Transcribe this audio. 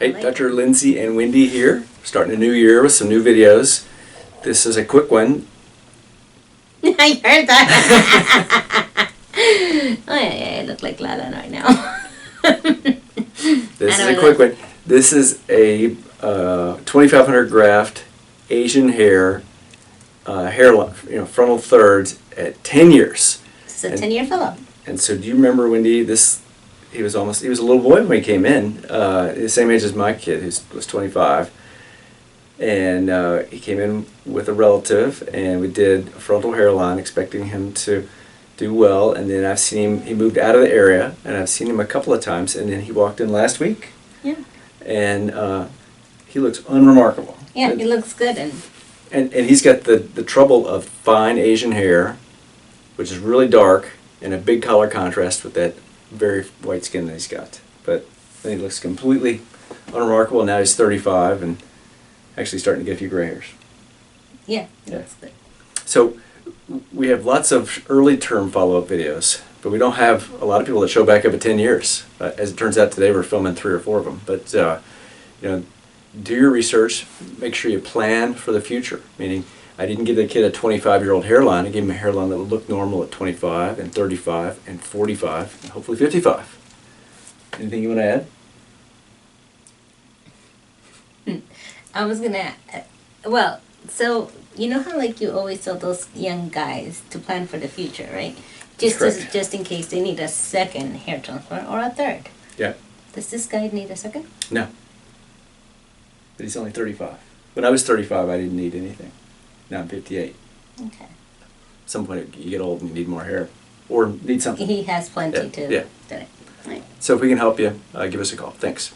Hey, Dr. Lindsey and Wendy here, starting a new year with some new videos. This is a quick one. I heard that. Oh yeah, I look like Lalan right now. This is a quick one. This is a 2,500 graft Asian hair, hairline, frontal thirds at 10 years. It's a 10-year fellow. And so, do you remember, Wendy? He was a little boy when he came in, the same age as my kid, who was 25. And he came in with a relative, and we did a frontal hairline, expecting him to do well. And then I've seen him, he moved out of the area, and I've seen him a couple of times, and then he walked in last week. Yeah. And he looks unremarkable. Yeah, he looks good. And he's got the trouble of fine Asian hair, which is really dark, and a big color contrast with that very white skin that he's got. But then he looks completely unremarkable. Now he's 35 and actually starting to get a few gray hairs. Yeah, he looks good. So we have lots of early term follow-up videos, but we don't have a lot of people that show back up at 10 years. As it turns out, today we're filming 3 or 4 of them. But do your research. Make sure you plan for the future. Meaning, I didn't give the kid a 25-year-old hairline. I gave him a hairline that would look normal at 25 and 35 and 45 and hopefully 55. Anything you want to add? I was gonna, well, so you know how like you always tell those young guys to plan for the future, right? Just in case they need a second hair transplant or a third. Yeah. Does this guy need a second? No. But he's only 35. When I was 35, I didn't need anything. Now I'm 58. Okay. At some point, you get old and you need more hair, or need something. He has plenty Yeah. today. Right. So if we can help you, give us a call. Thanks.